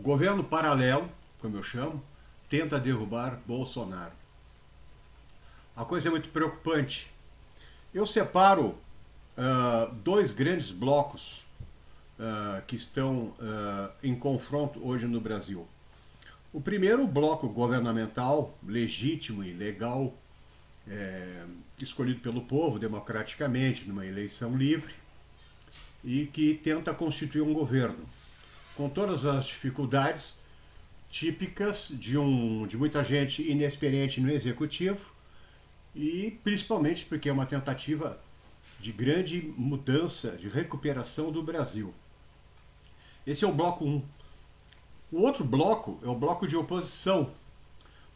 O governo paralelo, como eu chamo, tenta derrubar Bolsonaro. A coisa é muito preocupante. Eu separo dois grandes blocos que estão em confronto hoje no Brasil. O primeiro, o bloco governamental, legítimo e legal, escolhido pelo povo democraticamente, numa eleição livre, e que tenta constituir um governo, com todas as dificuldades típicas de muita gente inexperiente no executivo, e principalmente porque é uma tentativa de grande mudança, de recuperação do Brasil. Esse é o bloco 1. O outro bloco é o bloco de oposição,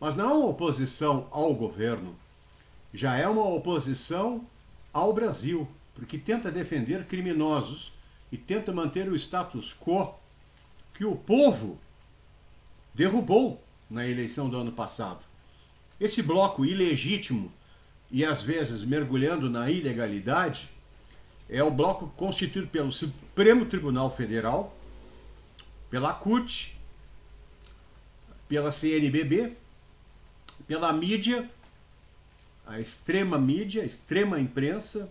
mas não é uma oposição ao governo, já é uma oposição ao Brasil, porque tenta defender criminosos e tenta manter o status quo que o povo derrubou na eleição do ano passado. Esse bloco ilegítimo e às vezes mergulhando na ilegalidade é o bloco constituído pelo Supremo Tribunal Federal, pela CUT, pela CNBB, pela mídia, a extrema imprensa,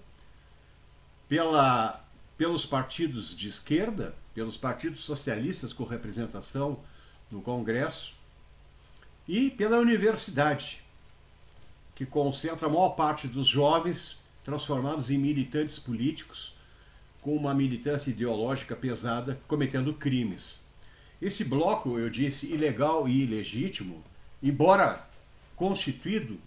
pelos partidos de esquerda, pelos partidos socialistas com representação no Congresso e pela universidade, que concentra a maior parte dos jovens transformados em militantes políticos com uma militância ideológica pesada, cometendo crimes. Esse bloco, eu disse, ilegal e ilegítimo, embora constituído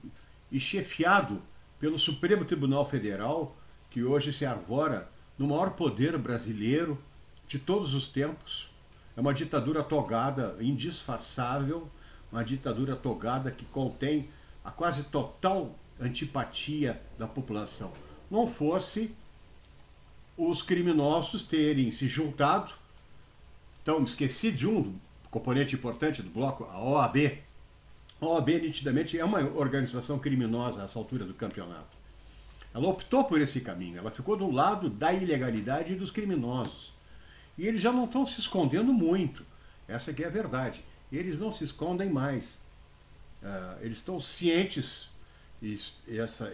e chefiado pelo Supremo Tribunal Federal, que hoje se arvora no maior poder brasileiro de todos os tempos, é uma ditadura togada, indisfarçável, uma ditadura togada que contém a quase total antipatia da população. Não fosse os criminosos terem se juntado. Então, esqueci de um componente importante do bloco, a OAB. A OAB, nitidamente, é uma organização criminosa a essa altura do campeonato. Ela optou por esse caminho, ela ficou do lado da ilegalidade e dos criminosos. E eles já não estão se escondendo muito, essa aqui é a verdade. Eles não se escondem mais. Eles estão cientes, e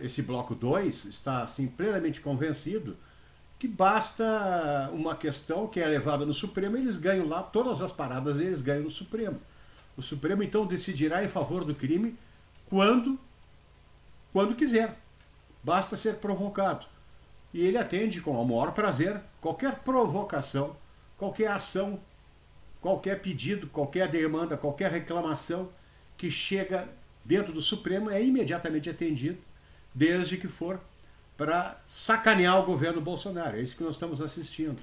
esse bloco 2 está assim, plenamente convencido que basta uma questão que é levada no Supremo, eles ganham lá, todas as paradas eles ganham no Supremo. O Supremo então decidirá em favor do crime quando quiser. Basta ser provocado. E ele atende com o maior prazer qualquer provocação, qualquer ação, qualquer pedido, qualquer demanda, qualquer reclamação que chega dentro do Supremo é imediatamente atendido, desde que for para sacanear o governo Bolsonaro. É isso que nós estamos assistindo.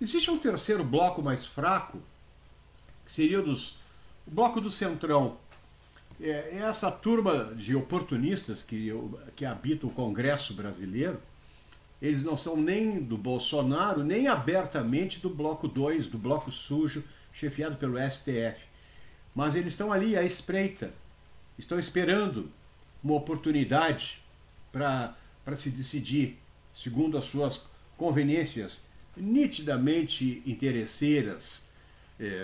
Existe um terceiro bloco mais fraco, que seria o bloco do Centrão. É essa turma de oportunistas que habita o Congresso brasileiro. Eles não são nem do Bolsonaro, nem abertamente do bloco 2, do bloco sujo, chefiado pelo STF. Mas eles estão ali à espreita, estão esperando uma oportunidade para se decidir, segundo as suas conveniências nitidamente interesseiras.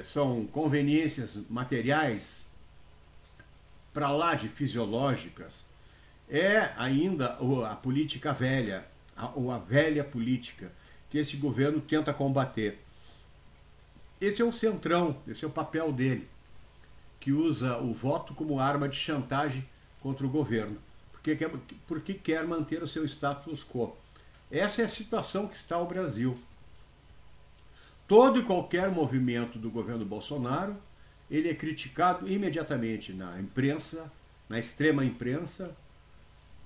São conveniências materiais para lá de fisiológicas. É ainda a política velha, ou a velha política, que esse governo tenta combater. Esse é o centrão, esse é o papel dele, que usa o voto como arma de chantagem contra o governo, porque quer manter o seu status quo. Essa é a situação que está o Brasil. Todo e qualquer movimento do governo Bolsonaro, ele é criticado imediatamente na imprensa, na extrema imprensa,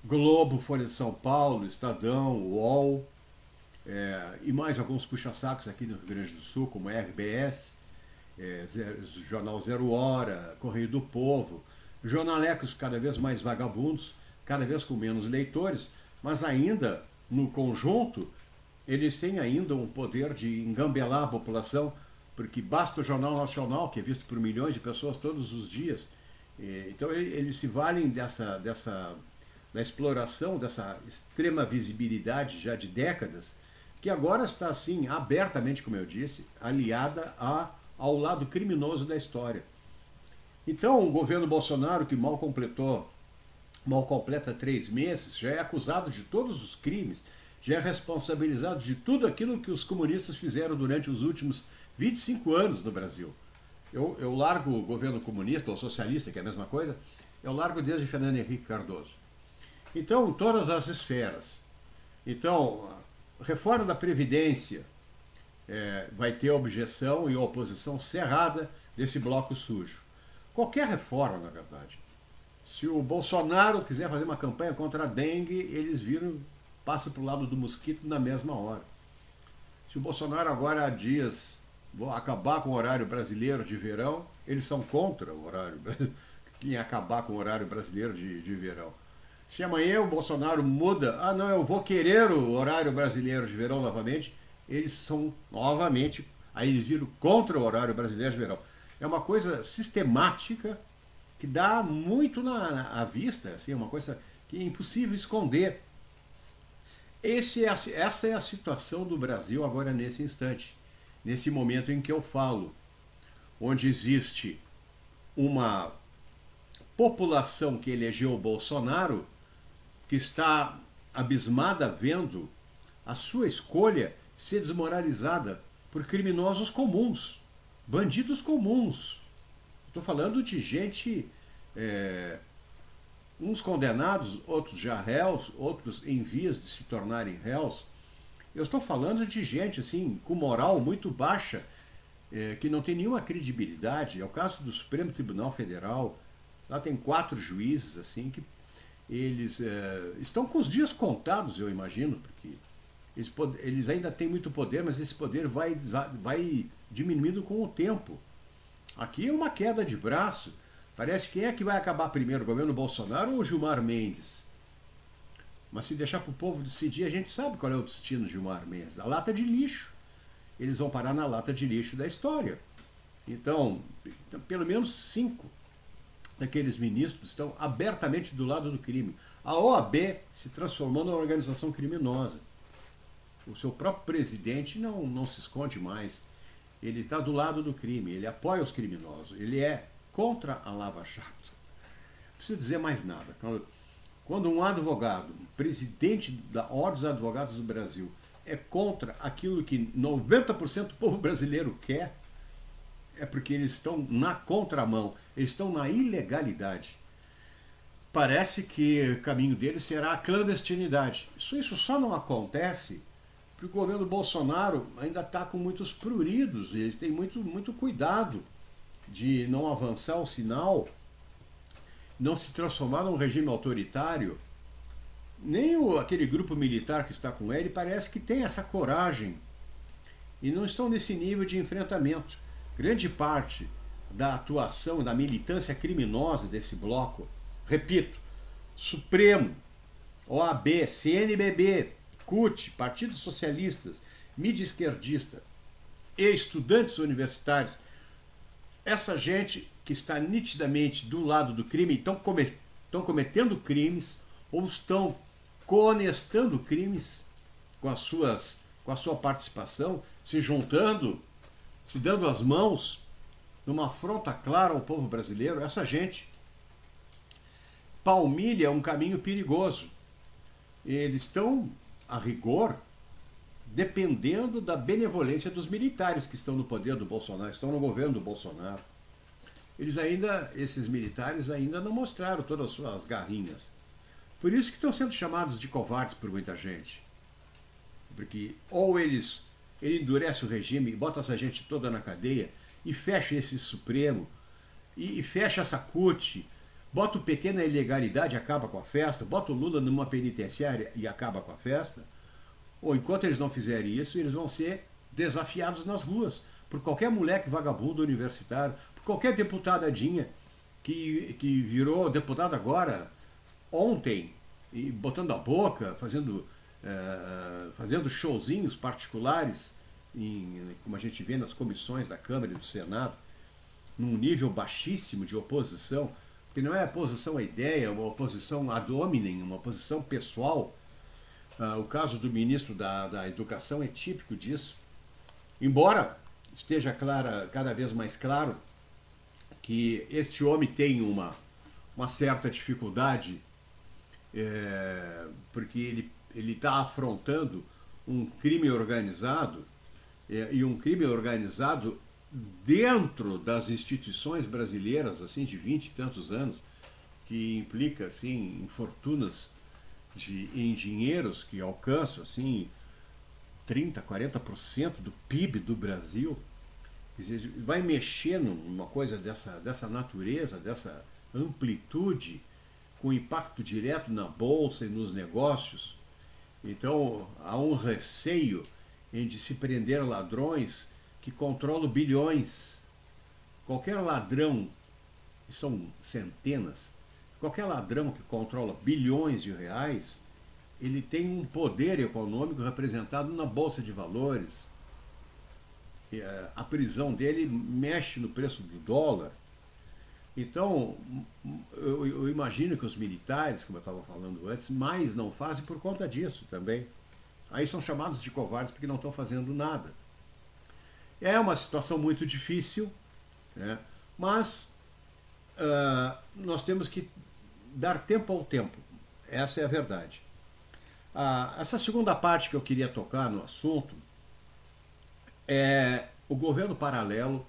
Globo, Folha de São Paulo, Estadão, UOL, e mais alguns puxa-sacos aqui no Rio Grande do Sul, como a RBS, Jornal Zero Hora, Correio do Povo, jornalecos cada vez mais vagabundos, cada vez com menos leitores, mas ainda, no conjunto, eles têm ainda um poder de engambelar a população, porque basta o Jornal Nacional, que é visto por milhões de pessoas todos os dias. Então eles se valem da exploração, dessa extrema visibilidade já de décadas, que agora está assim, abertamente, como eu disse, aliada ao lado criminoso da história. Então, o governo Bolsonaro, que mal completa 3 meses, já é acusado de todos os crimes, já é responsabilizado de tudo aquilo que os comunistas fizeram durante os últimos 25 anos no Brasil. Eu largo o governo comunista ou socialista, que é a mesma coisa, eu largo desde Fernando Henrique Cardoso. Então, todas as esferas. Então, a reforma da Previdência vai ter objeção e oposição cerrada desse bloco sujo. Qualquer reforma, na verdade. Se o Bolsonaro quiser fazer uma campanha contra a dengue, eles passam para o lado do mosquito na mesma hora. Se o Bolsonaro agora diz, vou acabar com o horário brasileiro de verão, eles são contra o horário brasileiro, em acabar com o horário brasileiro de verão. Se amanhã o Bolsonaro muda, não, eu vou querer o horário brasileiro de verão novamente, eles são novamente, aí eles viram contra o horário brasileiro de verão. É uma coisa sistemática que dá muito à vista, assim, é uma coisa que é impossível esconder. Essa é a situação do Brasil agora nesse instante, nesse momento em que eu falo, onde existe uma população que elegeu o Bolsonaro, que está abismada vendo a sua escolha ser desmoralizada por criminosos comuns, bandidos comuns. Estou falando de gente, uns condenados, outros já réus, outros em vias de se tornarem réus. Eu estou falando de gente assim, com moral muito baixa, que não tem nenhuma credibilidade. É o caso do Supremo Tribunal Federal. Lá tem 4 juízes assim que eles estão com os dias contados, eu imagino, porque eles ainda têm muito poder, mas esse poder vai diminuindo com o tempo. Aqui é uma queda de braço. Parece quem é que vai acabar primeiro, o governo Bolsonaro ou o Gilmar Mendes? Mas se deixar para o povo decidir, a gente sabe qual é o destino de Gilmar Mendes. A lata de lixo. Eles vão parar na lata de lixo da história. Então, pelo menos 5 daqueles ministros estão abertamente do lado do crime. A OAB se transformou numa organização criminosa. O seu próprio presidente não se esconde mais. Ele está do lado do crime, ele apoia os criminosos, ele é contra a Lava Jato. Não preciso dizer mais nada. Quando um advogado, um presidente da Ordem dos Advogados do Brasil, é contra aquilo que 90% do povo brasileiro quer, é porque eles estão na contramão, eles estão na ilegalidade. Parece que o caminho deles será a clandestinidade. Isso só não acontece porque o governo Bolsonaro ainda está com muitos pruridos, ele tem muito cuidado de não avançar o sinal, não se transformar num regime autoritário. Nem aquele grupo militar que está com ele parece que tem essa coragem e não estão nesse nível de enfrentamento. Grande parte da atuação, da militância criminosa desse bloco, repito, Supremo, OAB, CNBB, CUT, Partidos Socialistas, mídia esquerdista e estudantes universitários, essa gente que está nitidamente do lado do crime, estão cometendo crimes ou estão coonestando crimes com a sua participação, se juntando, se dando as mãos numa afronta clara ao povo brasileiro. Essa gente palmilha um caminho perigoso. Eles estão, a rigor, dependendo da benevolência dos militares que estão no poder do Bolsonaro, estão no governo do Bolsonaro. Esses militares ainda não mostraram todas as suas garrinhas. Por isso que estão sendo chamados de covardes por muita gente. Porque ou ele endurece o regime e bota essa gente toda na cadeia e fecha esse Supremo, e fecha essa CUT, bota o PT na ilegalidade e acaba com a festa, bota o Lula numa penitenciária e acaba com a festa, ou enquanto eles não fizerem isso, eles vão ser desafiados nas ruas por qualquer moleque vagabundo universitário, por qualquer deputadinha que virou deputado agora, ontem, e botando a boca, fazendo showzinhos particulares, como a gente vê nas comissões da Câmara e do Senado, num nível baixíssimo de oposição, que não é oposição à ideia, é uma oposição ad hominem, uma oposição pessoal. O caso do ministro da Educação é típico disso. Embora esteja cada vez mais claro que este homem tem uma certa dificuldade, porque ele está afrontando um crime organizado, e um crime organizado dentro das instituições brasileiras, assim, de 20 e tantos anos, que implica, assim, em fortunas em dinheiros que alcançam, assim, 30%, 40% do PIB do Brasil. Quer dizer, vai mexer numa coisa dessa natureza, dessa amplitude, com impacto direto na bolsa e nos negócios. Então, há um receio em de se prender ladrões que controlam bilhões. Qualquer ladrão, e são centenas, qualquer ladrão que controla bilhões de reais, ele tem um poder econômico representado na Bolsa de Valores. A prisão dele mexe no preço do dólar. Então, eu imagino que os militares, como eu estava falando antes, mais não fazem por conta disso também. Aí são chamados de covardes porque não estão fazendo nada. É uma situação muito difícil, né? Mas nós temos que dar tempo ao tempo. Essa é a verdade. Essa segunda parte que eu queria tocar no assunto é o governo paralelo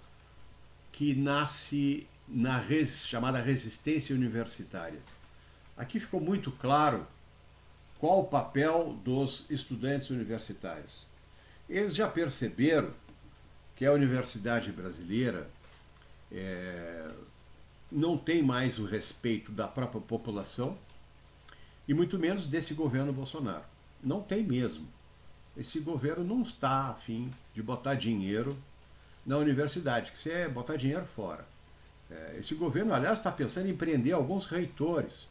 que nasce na chamada resistência universitária. Aqui ficou muito claro qual o papel dos estudantes universitários. Eles já perceberam que a universidade brasileira não tem mais o respeito da própria população e muito menos desse governo Bolsonaro. Não tem mesmo. Esse governo não está a fim de botar dinheiro na universidade, que é botar dinheiro fora. Esse governo, aliás, está pensando em prender alguns reitores,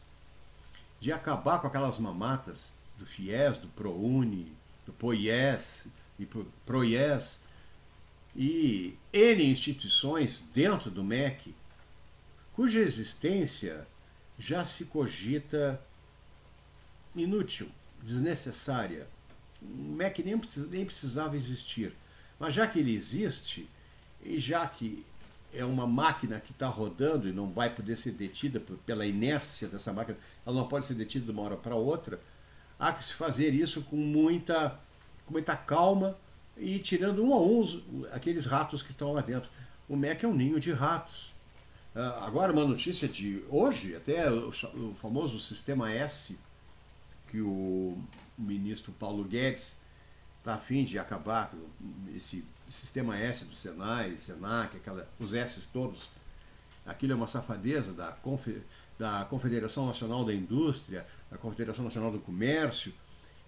de acabar com aquelas mamatas do FIES, do ProUni, do POIES e PROIES e N instituições dentro do MEC, cuja existência já se cogita inútil, desnecessária. O MEC nem precisava existir. Mas já que ele existe, e já que é uma máquina que está rodando e não vai poder ser detida pela inércia dessa máquina, ela não pode ser detida de uma hora para outra, há que se fazer isso com muita calma e tirando um a um aqueles ratos que estão lá dentro. O MEC é um ninho de ratos. Agora, uma notícia de hoje, até o famoso Sistema S, que o ministro Paulo Guedes está a fim de acabar com esse Sistema S do Senai, Senac, os S's todos. Aquilo é uma safadeza da Confederação Nacional da Indústria, da Confederação Nacional do Comércio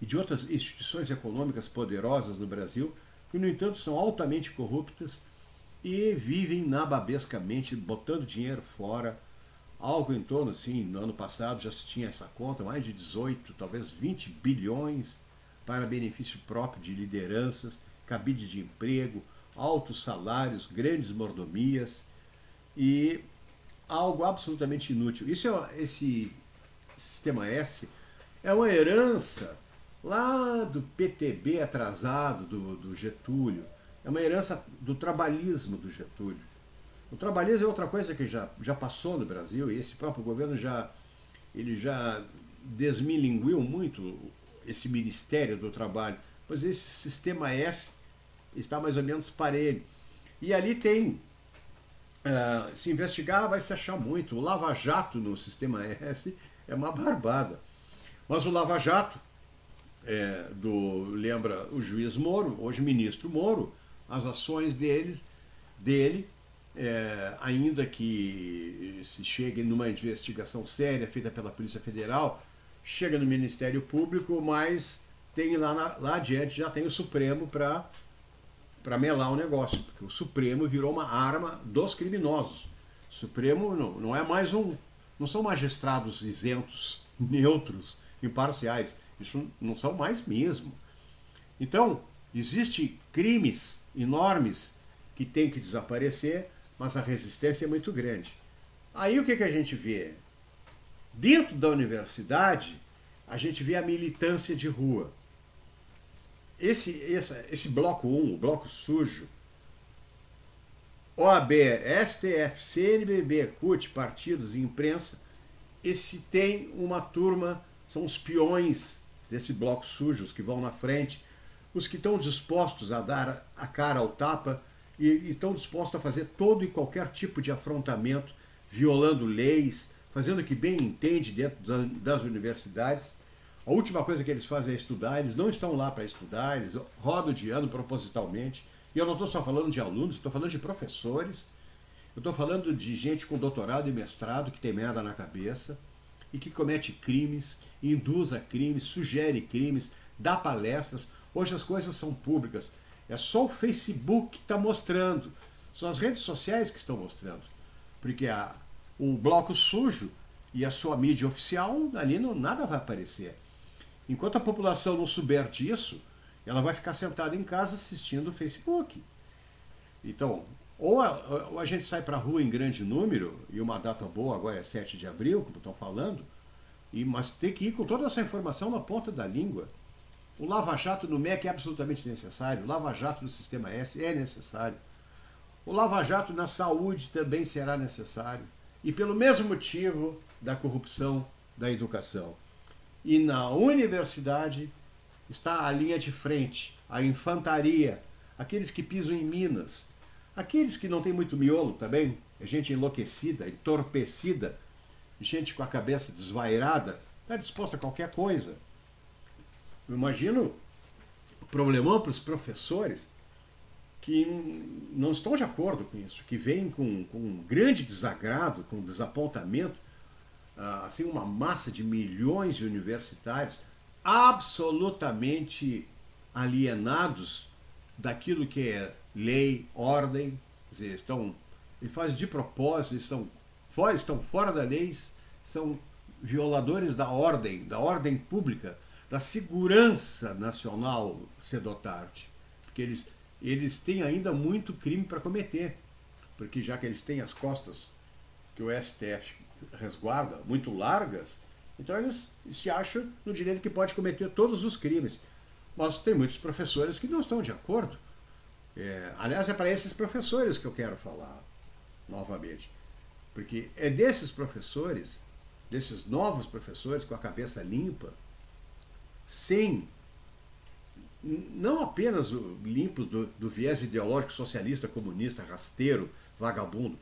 e de outras instituições econômicas poderosas no Brasil, que, no entanto, são altamente corruptas e vivem nababescamente botando dinheiro fora. Algo em torno, assim, no ano passado já se tinha essa conta, mais de 18, talvez 20 bilhões para benefício próprio de lideranças, cabide de emprego, altos salários, grandes mordomias e algo absolutamente inútil. Esse Sistema S é uma herança lá do PTB atrasado do Getúlio, é uma herança do trabalhismo do Getúlio. O trabalhismo é outra coisa que já passou no Brasil e esse próprio governo já desmilinguiu muito esse Ministério do Trabalho, pois esse Sistema S está mais ou menos parelho. E ali tem, se investigar vai se achar muito. O Lava Jato no Sistema S é uma barbada. Mas o Lava Jato, lembra o juiz Moro, hoje ministro Moro, as ações dele ainda que se chegue numa investigação séria feita pela Polícia Federal, chega no Ministério Público, mas tem lá adiante já tem o Supremo para melar o negócio, porque o Supremo virou uma arma dos criminosos. O Supremo não é mais não são magistrados isentos, neutros, imparciais. Isso não são mais mesmo. Então, existem crimes enormes que têm que desaparecer, mas a resistência é muito grande. Aí o que a gente vê? Dentro da universidade, a gente vê a militância de rua. Esse bloco 1, o bloco sujo, OAB, STF, CNBB, CUT, partidos e imprensa, e se tem uma turma, são os peões desse bloco sujo, os que vão na frente, os que estão dispostos a dar a cara ao tapa e estão dispostos a fazer todo e qualquer tipo de afrontamento, violando leis, fazendo o que bem entende dentro das universidades. A última coisa que eles fazem é estudar, eles não estão lá para estudar, eles rodam de ano propositalmente. E eu não estou só falando de alunos, estou falando de professores, eu estou falando de gente com doutorado e mestrado que tem merda na cabeça e que comete crimes, induz a crimes, sugere crimes, dá palestras. Hoje as coisas são públicas. É só o Facebook que está mostrando. São as redes sociais que estão mostrando. Porque o bloco sujo e a sua mídia oficial, ali não, nada vai aparecer. Enquanto a população não souber disso, ela vai ficar sentada em casa assistindo o Facebook. Então, ou a gente sai para a rua em grande número, e uma data boa agora é 7 de abril, como estão falando, mas tem que ir com toda essa informação na ponta da língua. O Lava-Jato no MEC é absolutamente necessário, o Lava-Jato no Sistema S é necessário, o Lava-Jato na saúde também será necessário, e pelo mesmo motivo da corrupção da educação. E na universidade está a linha de frente, a infantaria, aqueles que pisam em minas, aqueles que não têm muito miolo também, é gente enlouquecida, entorpecida, gente com a cabeça desvairada, está disposta a qualquer coisa. Eu imagino o problemão para os professores que não estão de acordo com isso, que vêm com um grande desagrado, com desapontamento, assim, uma massa de milhões de universitários absolutamente alienados daquilo que é lei, ordem, quer dizer, eles fazem de propósito, estão fora da lei, são violadores da ordem pública, da segurança nacional cedo ou tarde, porque eles têm ainda muito crime para cometer, porque já que eles têm as costas que o STF resguarda muito largas, então eles se acham no direito que pode cometer todos os crimes. Mas tem muitos professores que não estão de acordo. Aliás, é para esses professores que eu quero falar novamente. Porque é desses professores, desses novos professores com a cabeça limpa, sem, não apenas limpo do viés ideológico socialista, comunista, rasteiro, vagabundo,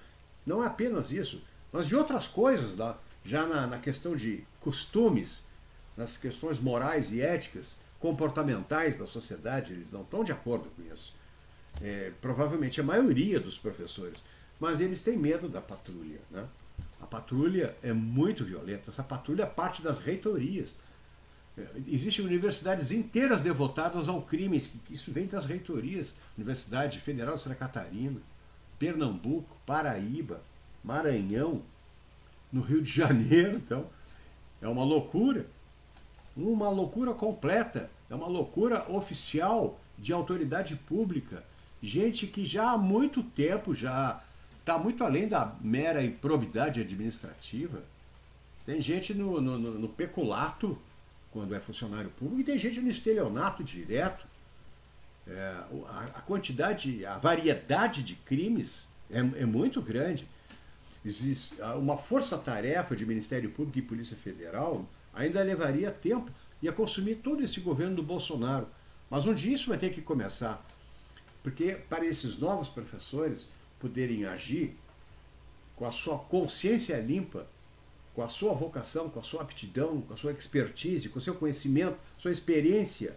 não é apenas isso, mas de outras coisas, já na questão de costumes, nas questões morais e éticas, comportamentais da sociedade, eles não estão de acordo com isso. Provavelmente a maioria dos professores, mas eles têm medo da patrulha, né? A patrulha é muito violenta, essa patrulha é parte das reitorias. Existem universidades inteiras devotadas ao crime, isso vem das reitorias. Universidade Federal de Santa Catarina, Pernambuco, Paraíba, Maranhão, no Rio de Janeiro. Então, é uma loucura completa, é uma loucura oficial de autoridade pública, gente que já há muito tempo já está muito além da mera improbidade administrativa. Tem gente no peculato, quando é funcionário público, e tem gente no estelionato direto. A quantidade, a variedade de crimes é muito grande. Existe uma força-tarefa de Ministério Público e Polícia Federal, ainda levaria tempo, ia consumir todo esse governo do Bolsonaro. Mas um dia isso vai ter que começar, porque para esses novos professores poderem agir com a sua consciência limpa, com a sua vocação, com a sua aptidão, com a sua expertise, com o seu conhecimento, sua experiência,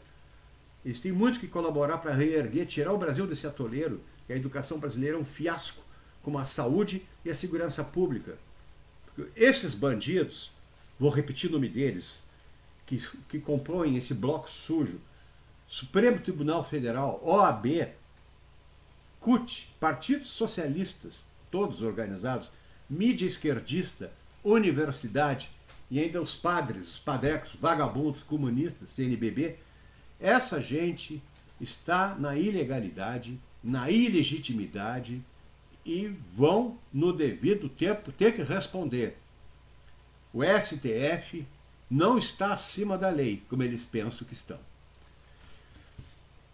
eles têm muito que colaborar para reerguer, tirar o Brasil desse atoleiro, que a educação brasileira é um fiasco, como a saúde e a segurança pública. Porque esses bandidos, vou repetir o nome deles, que compõem esse bloco sujo, Supremo Tribunal Federal, OAB, CUT, partidos socialistas, todos organizados, mídia esquerdista, universidade, e ainda os padres, os padrecos, vagabundos, comunistas, CNBB, essa gente está na ilegalidade, na ilegitimidade, e vão, no devido tempo, ter que responder. O STF não está acima da lei, como eles pensam que estão.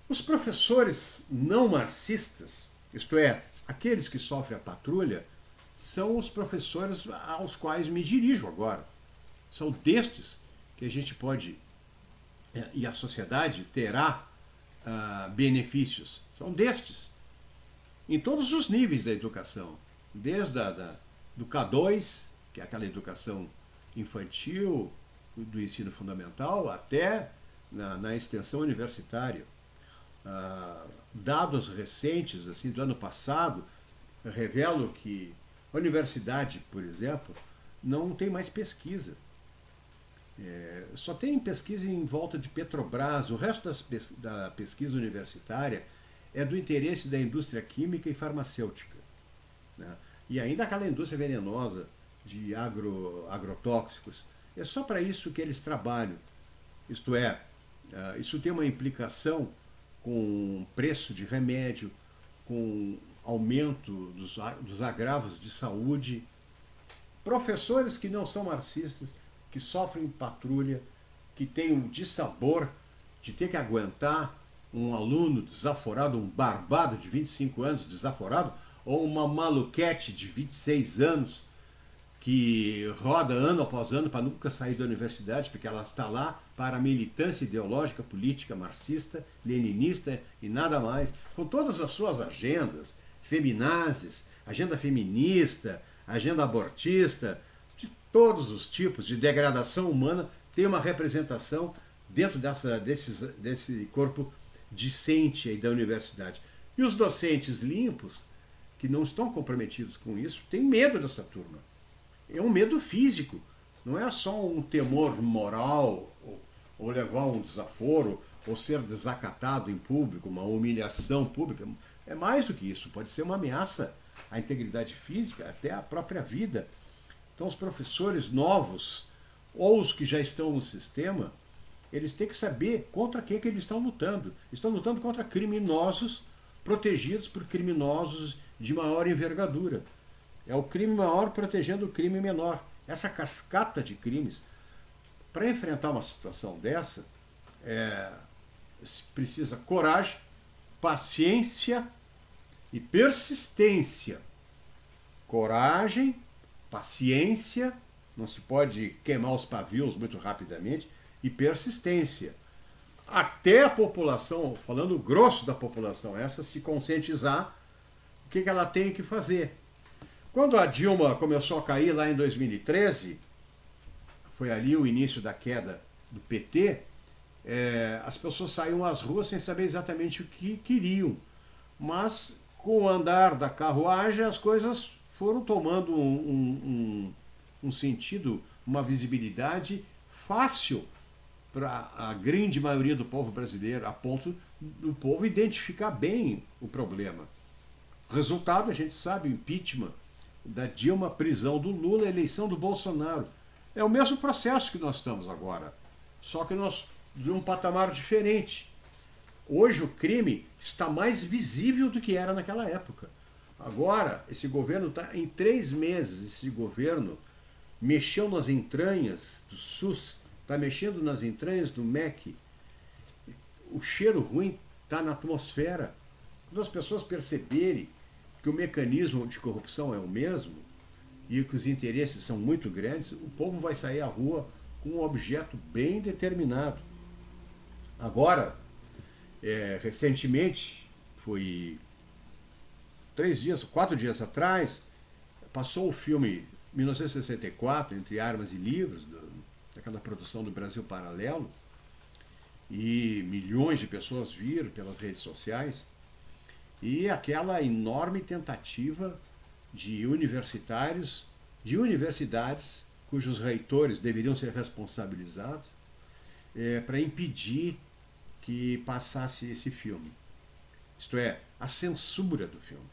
Os professores não marxistas, isto é, aqueles que sofrem a patrulha são os professores aos quais me dirijo agora. São destes que a gente pode, e a sociedade terá benefícios. São destes, em todos os níveis da educação, desde do K2, que é aquela educação infantil, do ensino fundamental, até na extensão universitária. Dados recentes, assim, do ano passado, revelam que a universidade, por exemplo, não tem mais pesquisa. Só tem pesquisa em volta de Petrobras. O resto da pesquisa universitária é do interesse da indústria química e farmacêutica, né? E ainda aquela indústria venenosa de agrotóxicos. É só para isso que eles trabalham. Isto é, isso tem uma implicação com preço de remédio, com aumento dos agravos de saúde. Professores que não são marxistas, que sofrem patrulha, que têm um dissabor de ter que aguentar um aluno desaforado, um barbado de 25 anos desaforado, ou uma maluquete de 26 anos que roda ano após ano para nunca sair da universidade, porque ela está lá para a militância ideológica, política, marxista, leninista e nada mais, com todas as suas agendas, feminazes, agenda feminista, agenda abortista, de todos os tipos de degradação humana, tem uma representação dentro desse corpo discente aí da universidade. E os docentes limpos, que não estão comprometidos com isso, têm medo dessa turma. É um medo físico, não é só um temor moral, ou levar um desaforo, ou ser desacatado em público, uma humilhação pública. É mais do que isso, pode ser uma ameaça à integridade física, até à própria vida. Então os professores novos, ou os que já estão no sistema, eles têm que saber contra quem que eles estão lutando. Estão lutando contra criminosos, protegidos por criminosos de maior envergadura. É o crime maior protegendo o crime menor. Essa cascata de crimes. Para enfrentar uma situação dessa, se precisa coragem, paciência e persistência. Coragem, paciência, não se pode queimar os pavios muito rapidamente, e persistência. Até a população, falando grosso da população, essa se conscientizar o que ela tem que fazer. Quando a Dilma começou a cair lá em 2013, foi ali o início da queda do PT, as pessoas saíam às ruas sem saber exatamente o que queriam. Mas, com o andar da carruagem, as coisas foram tomando um sentido, uma visibilidade fácil para a grande maioria do povo brasileiro, a ponto do povo identificar bem o problema. Resultado, a gente sabe, o impeachment da Dilma, prisão do Lula, eleição do Bolsonaro. É o mesmo processo que nós estamos agora, só que nós de um patamar diferente. Hoje o crime está mais visível do que era naquela época. Agora, esse governo está em 3 meses, esse governo mexeu nas entranhas do SUS, está mexendo nas entranhas do MEC. O cheiro ruim está na atmosfera. Quando as pessoas perceberem que o mecanismo de corrupção é o mesmo e que os interesses são muito grandes, o povo vai sair à rua com um objeto bem determinado. Agora, recentemente, foi 4 dias atrás, passou o filme 1964, Entre Armas e Livros, daquela produção do Brasil Paralelo, e milhões de pessoas viram pelas redes sociais, e aquela enorme tentativa de universidades, cujos reitores deveriam ser responsabilizados, para impedir que passasse esse filme. Isto é, a censura do filme.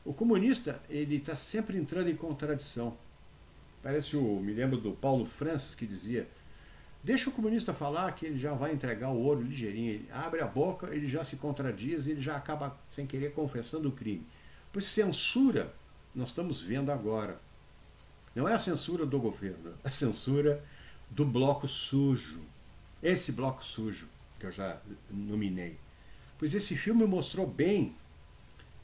O comunista, ele está sempre entrando em contradição. Me lembro do Paulo Francis, que dizia: deixa o comunista falar que ele já vai entregar o ouro ligeirinho. Ele abre a boca, ele já se contradiz, ele já acaba, sem querer, confessando o crime. Pois censura, nós estamos vendo agora. Não é a censura do governo, é a censura do bloco sujo. Esse bloco sujo que eu já nominei. Pois esse filme mostrou bem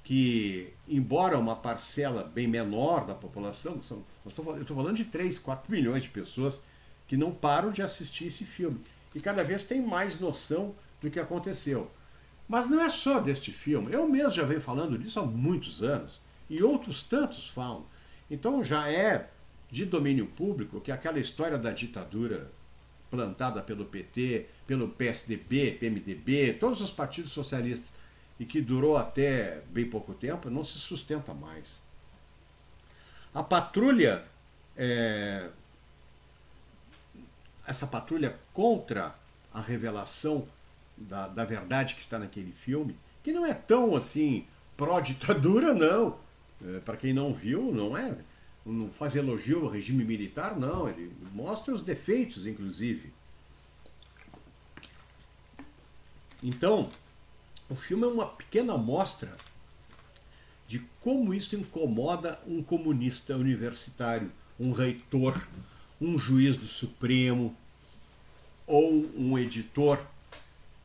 que, embora uma parcela bem menor da população, eu estou falando de 3, 4 milhões de pessoas que não param de assistir esse filme. E cada vez tem mais noção do que aconteceu. Mas não é só deste filme. Eu mesmo já venho falando disso há muitos anos. E outros tantos falam. Então já é de domínio público que aquela história da ditadura plantada pelo PT, pelo PSDB, PMDB, todos os partidos socialistas, e que durou até bem pouco tempo, não se sustenta mais. A patrulha, essa patrulha contra a revelação da verdade que está naquele filme, que não é tão assim pró-ditadura, não. Para quem não viu, não faz elogio ao regime militar, não. Ele mostra os defeitos, inclusive. Então, o filme é uma pequena amostra de como isso incomoda um comunista universitário, um reitor, um juiz do Supremo ou um editor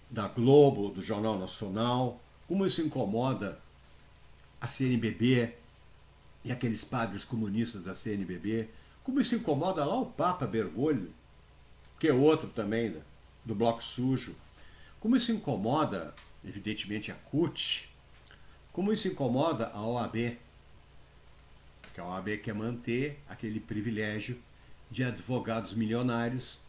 da Globo, do Jornal Nacional, como isso incomoda a CNBB e aqueles padres comunistas da CNBB, como isso incomoda lá o Papa Bergoglio, que é outro também do Bloco Sujo, como isso incomoda, evidentemente, a CUT, como isso incomoda a OAB, que a OAB quer manter aquele privilégio de advogados milionários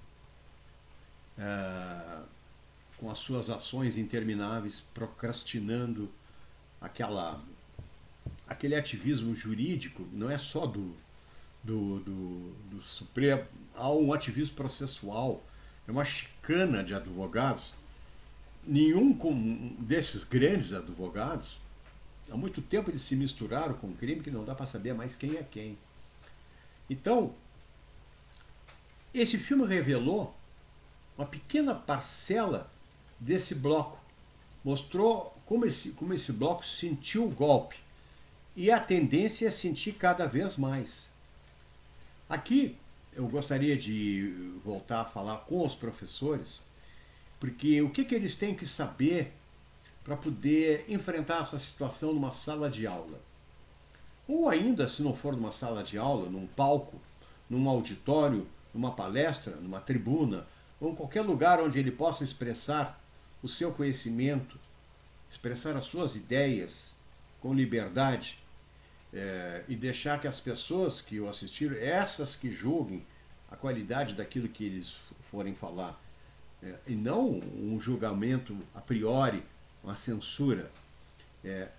com as suas ações intermináveis, procrastinando aquele ativismo jurídico. Não é só do Supremo, há um ativismo processual, é uma chicana de advogados. Nenhum desses grandes advogados, há muito tempo eles se misturaram com um crime que não dá para saber mais quem é quem. Então, esse filme revelou uma pequena parcela desse bloco. Mostrou como esse bloco sentiu o golpe. E a tendência é sentir cada vez mais. Aqui eu gostaria de voltar a falar com os professores, porque o que eles têm que saber para poder enfrentar essa situação numa sala de aula. Ou ainda, se não for numa sala de aula, num palco, num auditório, numa palestra, numa tribuna, ou em qualquer lugar onde ele possa expressar o seu conhecimento, expressar as suas ideias com liberdade, e deixar que as pessoas que o assistiram, essas que julguem a qualidade daquilo que eles forem falar, e não um julgamento a priori, uma censura.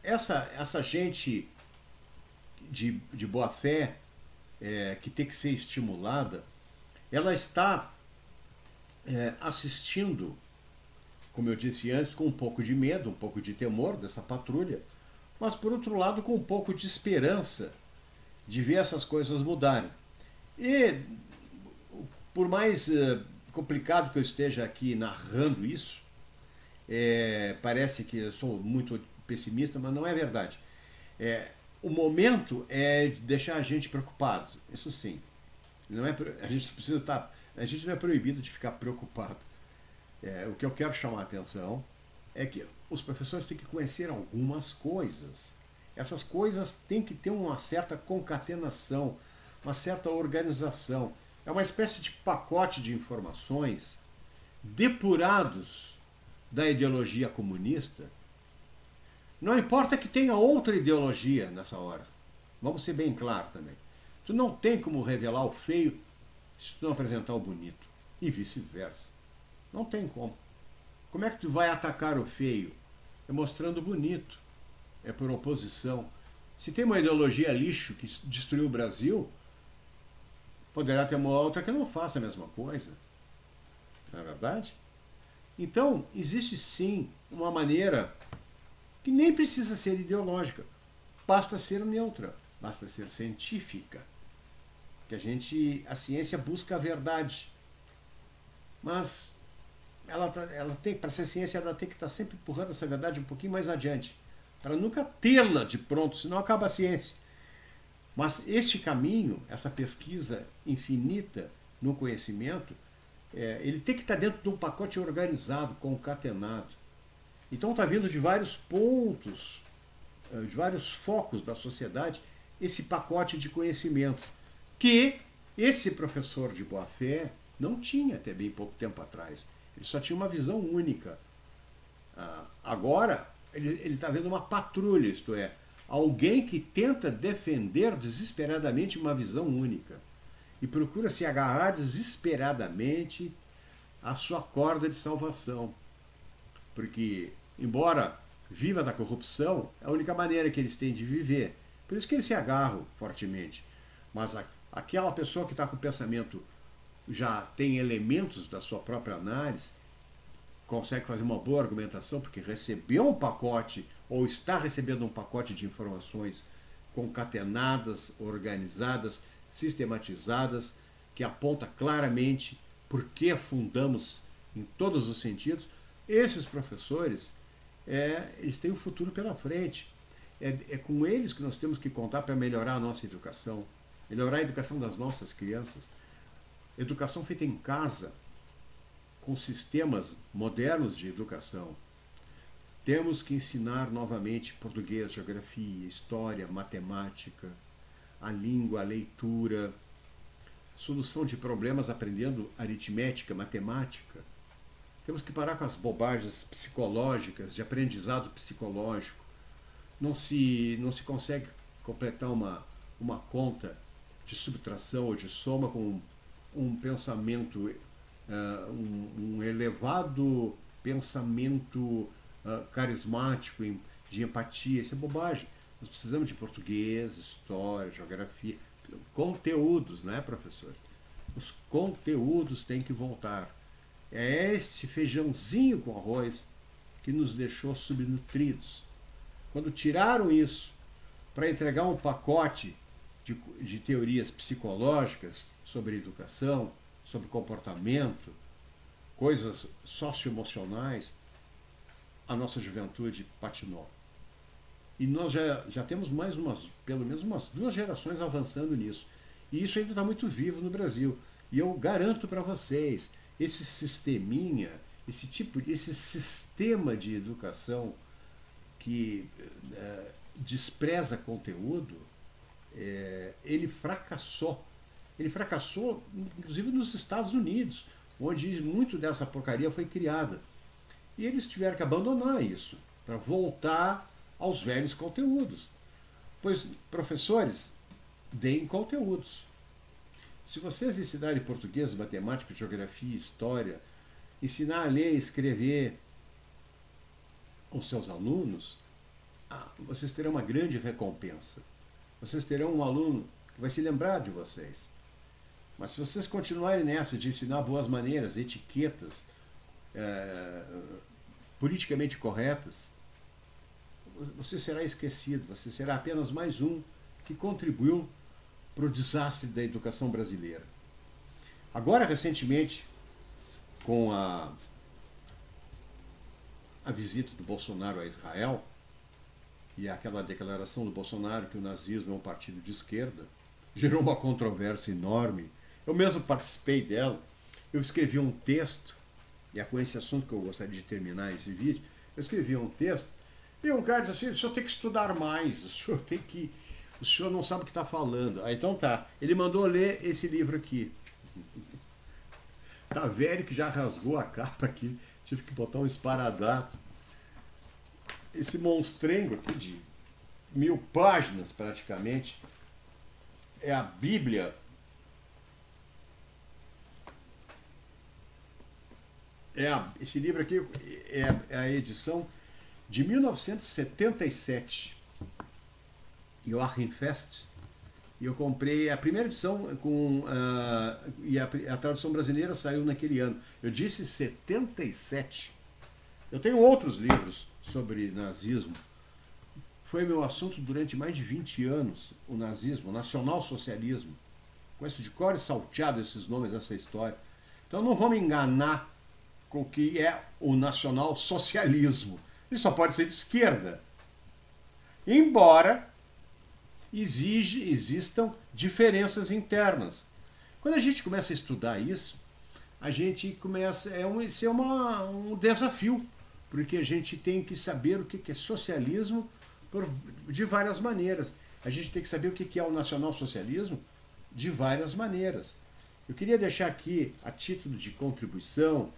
Essa gente de boa fé, que tem que ser estimulada, ela está assistindo, como eu disse antes, com um pouco de medo, um pouco de temor dessa patrulha, mas por outro lado com um pouco de esperança de ver essas coisas mudarem. E por mais complicado que eu esteja aqui narrando isso, parece que eu sou muito pessimista, mas não é verdade. O momento é deixar a gente preocupado, isso sim. A gente não é proibido de ficar preocupado. O que eu quero chamar a atenção é que os professores têm que conhecer algumas coisas. Essas coisas têm que ter uma certa concatenação, uma certa organização. É uma espécie de pacote de informações depurados da ideologia comunista. Não importa que tenha outra ideologia nessa hora. Vamos ser bem claros também. Tu não tem como revelar o feio se tu não apresentar o bonito. E vice-versa. Não tem como. Como é que tu vai atacar o feio? É mostrando o bonito. É por oposição. Se tem uma ideologia lixo que destruiu o Brasil, poderá ter uma outra que não faça a mesma coisa. Não é verdade? Então, existe sim uma maneira que nem precisa ser ideológica. Basta ser neutra. Basta ser científica. Que a ciência busca a verdade. Mas para ser ciência, ela tem que estar sempre empurrando essa verdade um pouquinho mais adiante, para nunca tê-la de pronto, senão acaba a ciência. Mas este caminho, essa pesquisa infinita no conhecimento, ele tem que estar dentro de um pacote organizado, concatenado. Então está vindo de vários pontos de vários focos da sociedade esse pacote de conhecimento que esse professor de boa-fé não tinha até bem pouco tempo atrás. Ele só tinha uma visão única. Agora, ele está vendo uma patrulha, isto é, alguém que tenta defender desesperadamente uma visão única e procura se agarrar desesperadamente à sua corda de salvação. Porque, embora viva da corrupção, é a única maneira que eles têm de viver. Por isso que eles se agarram fortemente. Mas aquela pessoa que está com o pensamento já tem elementos da sua própria análise, consegue fazer uma boa argumentação, porque recebeu um pacote, ou está recebendo um pacote de informações concatenadas, organizadas, sistematizadas, que aponta claramente por que afundamos em todos os sentidos. Esses professores, eles têm um futuro pela frente. É com eles que nós temos que contar para melhorar a nossa educação, melhorar a educação das nossas crianças. Educação feita em casa, com sistemas modernos de educação. Temos que ensinar novamente português, geografia, história, matemática, a língua, a leitura, solução de problemas aprendendo aritmética, matemática. Temos que parar com as bobagens psicológicas, de aprendizado psicológico. Não se consegue completar uma conta de subtração ou de soma com um pensamento, um elevado pensamento carismático, de empatia. Isso é bobagem. Nós precisamos de português, história, geografia, conteúdos, né, professores? Os conteúdos têm que voltar. É esse feijãozinho com arroz que nos deixou subnutridos. Quando tiraram isso para entregar um pacote de teorias psicológicas sobre educação, sobre comportamento, coisas socioemocionais, a nossa juventude patinou. E nós já temos pelo menos umas 2 gerações avançando nisso. E isso ainda está muito vivo no Brasil. E eu garanto para vocês, esse sisteminha, esse sistema de educação que despreza conteúdo, ele fracassou. Ele fracassou, inclusive, nos Estados Unidos, onde muito dessa porcaria foi criada. E eles tiveram que abandonar isso, para voltar aos velhos conteúdos. Pois, professores, deem conteúdos. Se vocês ensinarem português, matemática, geografia, história, ensinar a ler e escrever aos seus alunos, vocês terão uma grande recompensa. Vocês terão um aluno que vai se lembrar de vocês. Mas se vocês continuarem nessa de ensinar boas maneiras, etiquetas, politicamente corretas, você será esquecido, você será apenas mais um que contribuiu para o desastre da educação brasileira. Agora, recentemente, com a visita do Bolsonaro a Israel, e aquela declaração do Bolsonaro que o nazismo é um partido de esquerda, gerou uma controvérsia enorme. Eu mesmo participei dela. Eu escrevi um texto, e é com esse assunto que eu gostaria de terminar esse vídeo. Eu escrevi um texto, e um cara disse assim: o senhor tem que estudar mais, o senhor não sabe o que está falando. Então tá, ele mandou ler esse livro aqui. Tá velho que já rasgou a capa aqui, tive que botar um esparadrapo. Esse monstrengo aqui de 1000 páginas praticamente, é a Bíblia esse livro aqui é a edição de 1977, Joachim Fest, e eu comprei a primeira edição e a tradução brasileira saiu naquele ano. Eu disse 77. Eu tenho outros livros sobre nazismo. Foi meu assunto durante mais de 20 anos, o nazismo, o nacionalsocialismo. Conheço de cor e salteado esses nomes dessa história. Então não vou me enganar com o que é o nacionalsocialismo. Ele só pode ser de esquerda. Embora existam diferenças internas. Quando a gente começa a estudar isso, a gente começa... Isso é um desafio, porque a gente tem que saber o que é socialismo de várias maneiras. A gente tem que saber o que é o nacionalsocialismo de várias maneiras. Eu queria deixar aqui, a título de contribuição,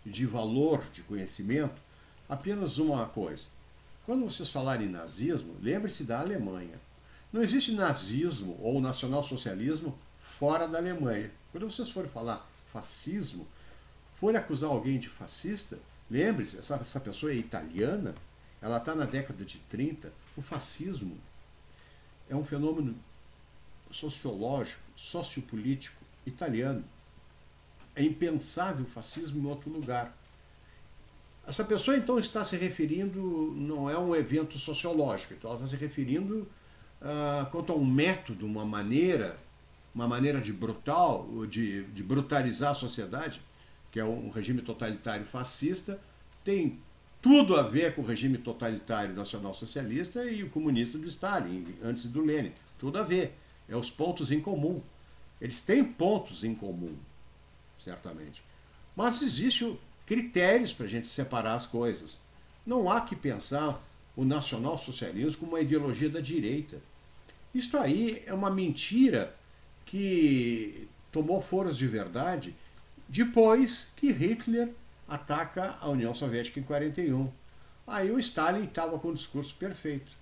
de valor, de conhecimento, apenas uma coisa. Quando vocês falarem em nazismo, lembre-se da Alemanha. Não existe nazismo ou nacionalsocialismo fora da Alemanha. Quando vocês forem falar fascismo, forem acusar alguém de fascista, lembre-se, essa pessoa é italiana, ela está na década de 30. O fascismo é um fenômeno sociológico, sociopolítico italiano. É impensável o fascismo em outro lugar. Essa pessoa, então, está se referindo, não é um evento sociológico, então ela está se referindo quanto a um método, uma maneira de de brutalizar a sociedade, que é um regime totalitário fascista, tem tudo a ver com o regime totalitário nacional-socialista e o comunista do Stalin, antes do Lenin. Tudo a ver. É os pontos em comum. Eles têm pontos em comum, certamente. Mas existem critérios para a gente separar as coisas. Não há que pensar o nacional-socialismo como uma ideologia da direita. Isto aí é uma mentira que tomou foros de verdade depois que Hitler ataca a União Soviética em 41. Aí o Stalin estava com o discurso perfeito.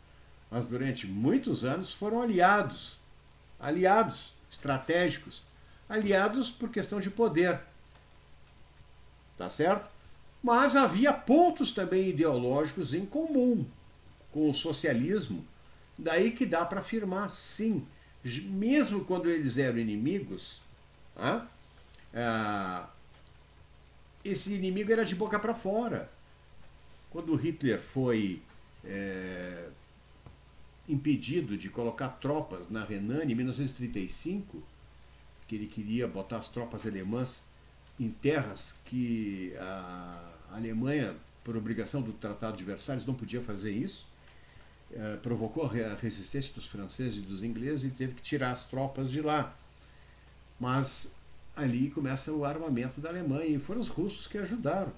Mas durante muitos anos foram aliados estratégicos, aliados por questão de poder. Tá certo? Mas havia pontos também ideológicos em comum com o socialismo. Daí que dá para afirmar, sim, mesmo quando eles eram inimigos, esse inimigo era de boca para fora. Quando Hitler foi impedido de colocar tropas na Renânia em 1935, que ele queria botar as tropas alemãs em terras que a Alemanha, por obrigação do Tratado de Versalhes, não podia fazer isso, provocou a resistência dos franceses e dos ingleses e teve que tirar as tropas de lá. Mas ali começa o armamento da Alemanha e foram os russos que ajudaram.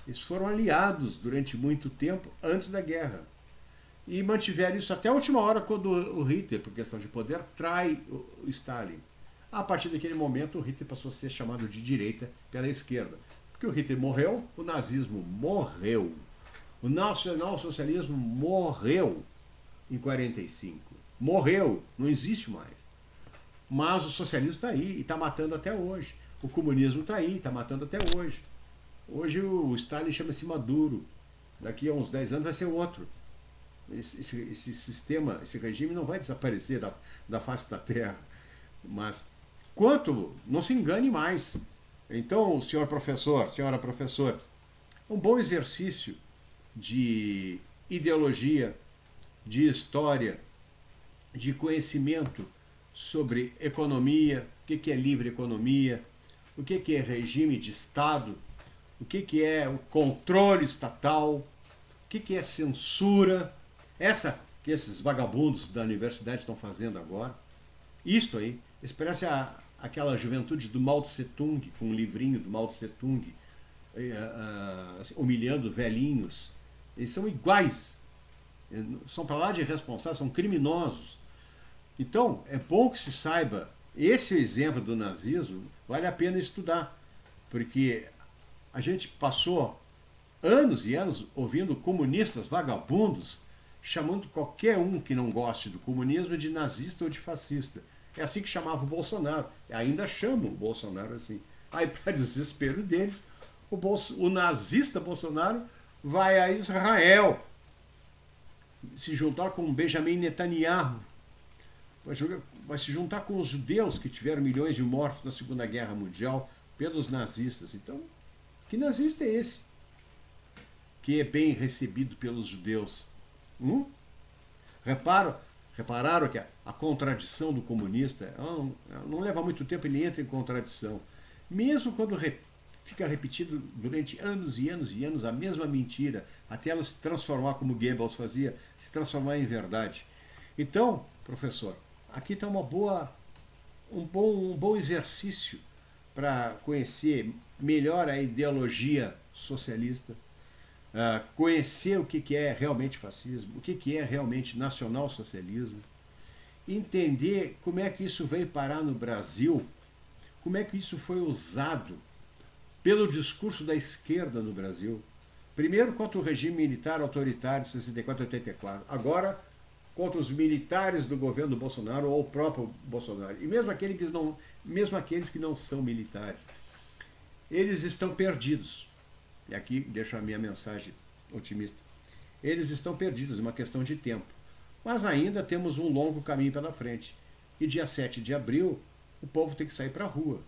Eles foram aliados durante muito tempo antes da guerra. E mantiveram isso até a última hora, quando o Hitler, por questão de poder, trai o Stalin. A partir daquele momento, o Hitler passou a ser chamado de direita pela esquerda. Porque o Hitler morreu, o nazismo morreu. O nacionalsocialismo morreu em 45. Morreu, não existe mais. Mas o socialismo está aí e está matando até hoje. O comunismo está aí, está matando até hoje. Hoje o Stalin chama-se Maduro. Daqui a uns 10 anos vai ser outro. Esse sistema, esse regime não vai desaparecer da face da Terra. Mas quanto, não se engane mais. Então, senhor professor, senhora professora, um bom exercício de ideologia, de história, de conhecimento sobre economia, o que é livre economia, o que é regime de Estado, o que é o controle estatal, o que é censura, essa que esses vagabundos da universidade estão fazendo agora. Isto aí, eles parecem aquela juventude do Mao Tse Tung, com um livrinho do Mao Tse Tung, humilhando velhinhos. Eles são iguais, são para lá de irresponsáveis, são criminosos. Então, é bom que se saiba, esse exemplo do nazismo vale a pena estudar, porque a gente passou anos e anos ouvindo comunistas vagabundos chamando qualquer um que não goste do comunismo de nazista ou de fascista. É assim que chamava o Bolsonaro. Ainda chamam o Bolsonaro assim. Aí, para desespero deles, o nazista Bolsonaro vai a Israel se juntar com Benjamin Netanyahu. Vai se juntar com os judeus que tiveram milhões de mortos na Segunda Guerra Mundial pelos nazistas. Então, que nazista é esse? Que é bem recebido pelos judeus. Repararam que a contradição do comunista não leva muito tempo, ele entra em contradição. Mesmo quando fica repetido durante anos e anos e anos a mesma mentira, até ela se transformar, como Goebbels fazia, se transformar em verdade. Então, professor, aqui está um bom exercício para conhecer melhor a ideologia socialista, conhecer o que é realmente fascismo, o que é realmente nacionalsocialismo, entender como é que isso veio parar no Brasil, como é que isso foi usado pelo discurso da esquerda no Brasil. Primeiro contra o regime militar autoritário de 64 e 84, agora contra os militares do governo do Bolsonaro ou o próprio Bolsonaro. E mesmo aqueles que não são militares. Eles estão perdidos. E aqui deixo a minha mensagem otimista. Eles estão perdidos, é uma questão de tempo. Mas ainda temos um longo caminho pela frente. E dia 7 de abril, o povo tem que sair para a rua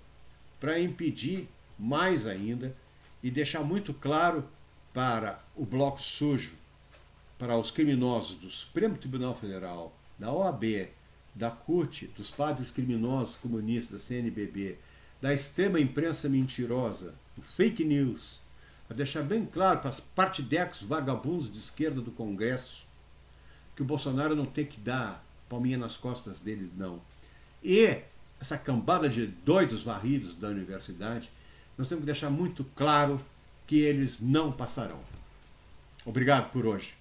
para impedir mais ainda e deixar muito claro para o Bloco Sujo, para os criminosos do Supremo Tribunal Federal, da OAB, da CUT, dos padres criminosos comunistas, da CNBB, da extrema imprensa mentirosa, do fake news, para deixar bem claro para os partidecos vagabundos de esquerda do Congresso que o Bolsonaro não tem que dar palminha nas costas dele, não. E essa cambada de doidos varridos da universidade, nós temos que deixar muito claro que eles não passarão. Obrigado por hoje.